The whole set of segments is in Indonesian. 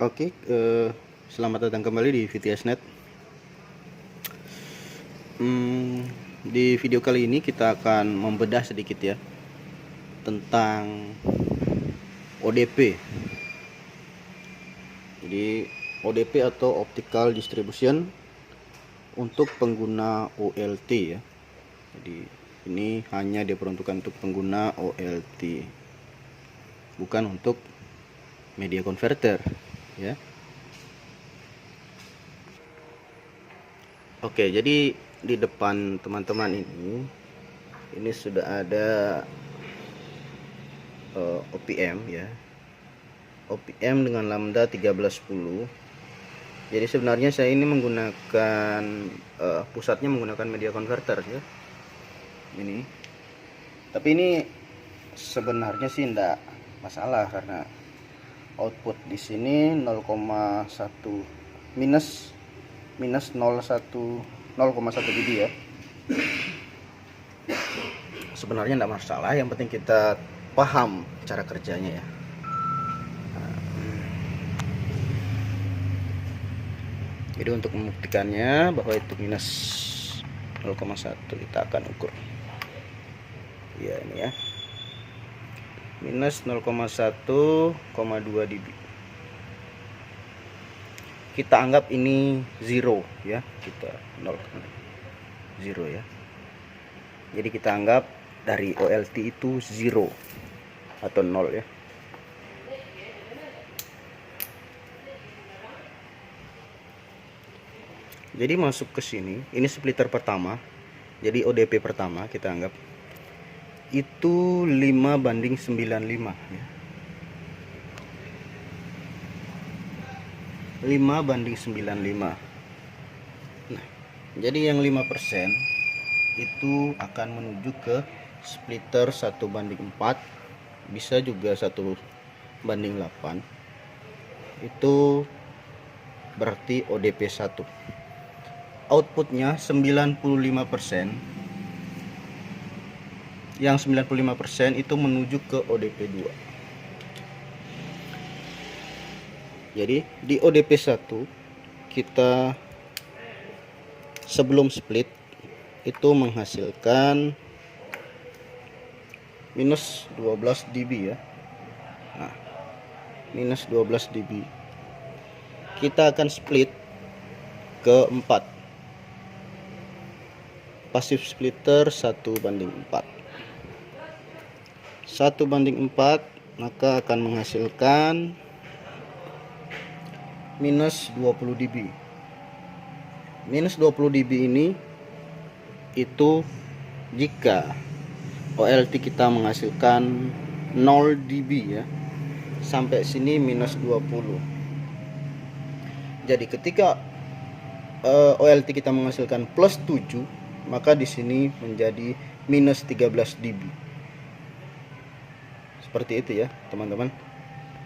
Oke, selamat datang kembali di VTSnet. Di video kali ini kita akan membedah sedikit ya tentang ODP. Jadi ODP atau Optical Distribution untuk pengguna OLT ya. Jadi ini hanya diperuntukkan untuk pengguna OLT, bukan untuk media converter ya. Oke, jadi di depan teman-teman ini sudah ada OPM ya, OPM dengan lambda 1310. Jadi sebenarnya saya ini menggunakan pusatnya menggunakan media converter ya ini, tapi ini sebenarnya sih tidak masalah karena output di sini 0,1 minus 0,1 dB ya. Sebenarnya tidak masalah, yang penting kita paham cara kerjanya ya. Jadi untuk membuktikannya bahwa itu minus 0,1 kita akan ukur ya, ini ya, minus 0,1,2 dB. Kita anggap ini 0 ya, kita 0 ya. Jadi kita anggap dari OLT itu 0 atau 0 ya. Jadi masuk ke sini, ini splitter pertama. Jadi ODP pertama kita anggap itu 5:95 ya. 5:95. Nah, jadi yang 5% itu akan menuju ke splitter 1:4, bisa juga 1:8. Itu berarti ODP 1. Outputnya 95%. Yang 95% itu menuju ke ODP 2. Jadi di ODP 1 kita sebelum split itu menghasilkan minus 12 dB ya. Nah, minus 12 dB. Kita akan split ke 4. Pasif splitter 1:4. 1:4 maka akan menghasilkan minus 20 dB. Minus 20 dB ini itu jika OLT kita menghasilkan 0 dB ya. Sampai sini minus 20. Jadi ketika OLT kita menghasilkan plus 7, maka di sini menjadi minus 13 dB. Seperti itu ya, teman-teman.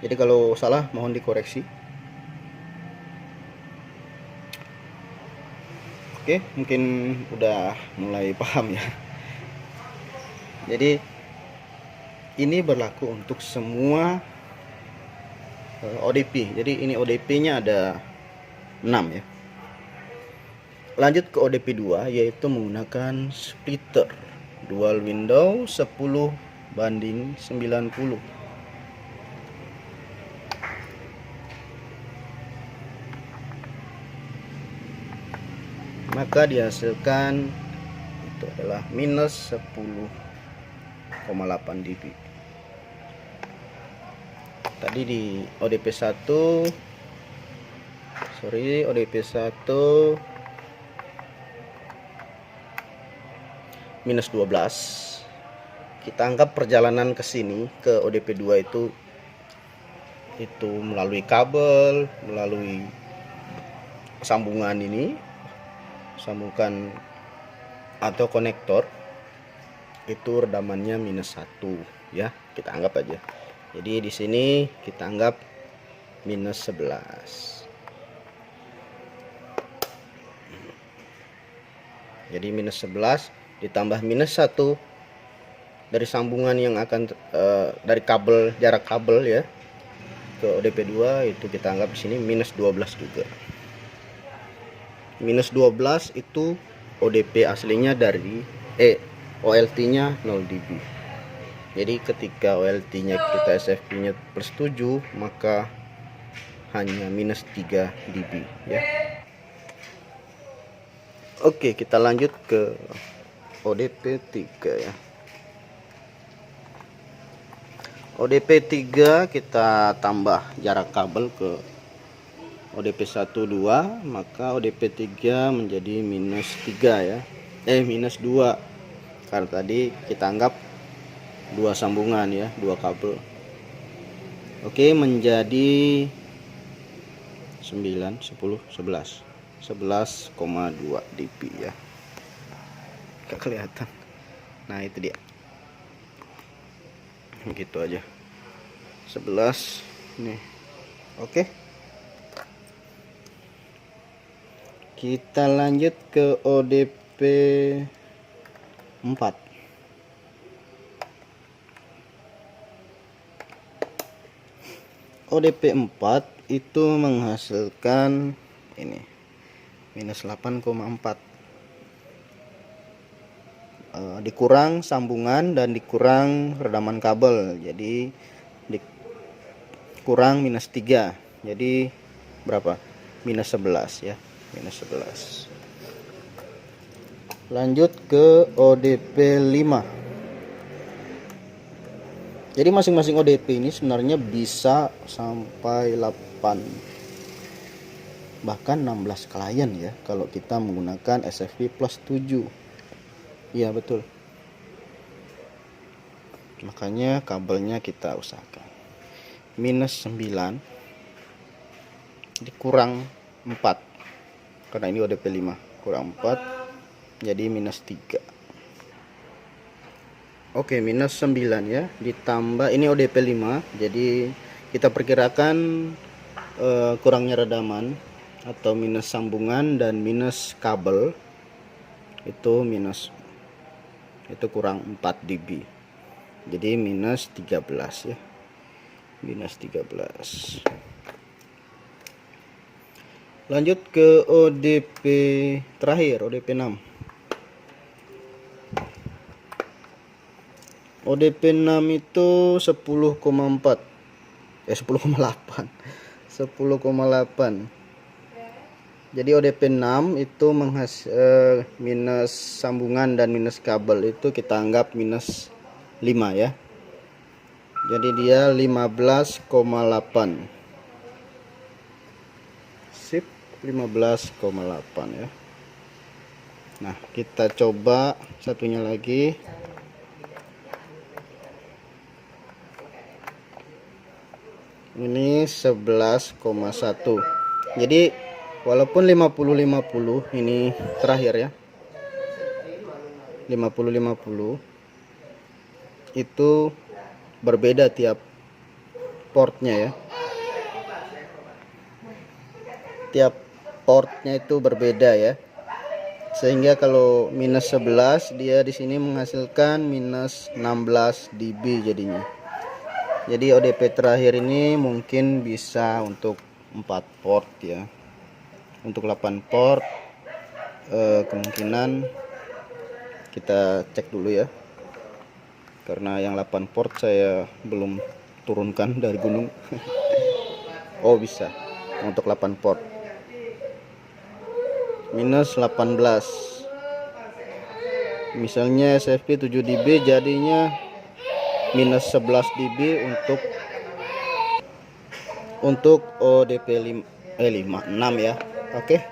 Jadi kalau salah mohon dikoreksi. Oke, mungkin udah mulai paham ya. Jadi ini berlaku untuk semua ODP. Jadi ini ODP-nya ada 6 ya. Lanjut ke ODP 2, yaitu menggunakan splitter dual window 10:90. Maka dihasilkan itu adalah minus 10,8 dB. Tadi di ODP 1 minus 12. Kita anggap perjalanan ke sini ke ODP 2 itu melalui kabel, melalui sambungan ini, sambungkan atau konektor, itu redamannya minus 1 ya, kita anggap aja. Jadi di sini kita anggap minus 11. Jadi minus 11 ditambah minus 1 dari sambungan yang akan dari kabel, jarak kabel ya, ke ODP 2 itu kita anggap di sini minus 12 juga. Minus 12 itu ODP aslinya dari OLT-nya 0 dB. Jadi ketika OLT-nya kita SFP-nya plus 7, maka hanya minus 3 dB ya. Oke, kita lanjut ke ODP 3 ya. ODP 3 kita tambah jarak kabel ke ODP 1 2, maka ODP 3 menjadi minus 3 ya. Minus 2. Karena tadi kita anggap 2 sambungan ya, 2 kabel. Oke, menjadi 9, 10, 11. 11,2 dB ya. Gak kelihatan. Nah, itu dia. Gitu aja. 11 nih. Oke. Kita lanjut ke ODP 4. ODP 4 itu menghasilkan ini minus 8,4, dikurang sambungan dan dikurang redaman kabel, jadi dikurang minus 3, jadi berapa? Minus 11 ya, minus 11. Lanjut ke ODP 5. Jadi masing-masing ODP ini sebenarnya bisa sampai 8 bahkan 16 klien ya, kalau kita menggunakan SFP plus 7. Iya betul, makanya kabelnya kita usahakan minus 9 dikurang 4, karena ini ODP 5 kurang 4 jadi minus 3. Oke, minus 9 ya, ditambah ini ODP 5, jadi kita perkirakan kurangnya redaman atau minus sambungan dan minus kabel itu kurang 4 dB, jadi minus 13 ya, minus 13. Lanjut ke ODP terakhir, ODP 6. ODP 6 itu 10,4 10,8. Jadi ODP 6 itu minus sambungan dan minus kabel itu kita anggap minus 5 ya. Jadi dia 15,8. Sip, 15,8 ya. Nah, kita coba satunya lagi. Ini 11,1. Jadi walaupun 50-50 ini terakhir ya, 50-50 itu berbeda tiap portnya ya, tiap portnya itu berbeda ya, sehingga kalau minus 11 dia di sini menghasilkan minus 16 dB jadinya. Jadi ODP terakhir ini mungkin bisa untuk 4 port ya. Untuk 8 port kemungkinan kita cek dulu ya, karena yang 8 port saya belum turunkan dari gunung. Oh bisa, untuk 8 port minus 18, misalnya SFP 7 dB jadinya minus 11 dB untuk ODP 6 ya. Oke.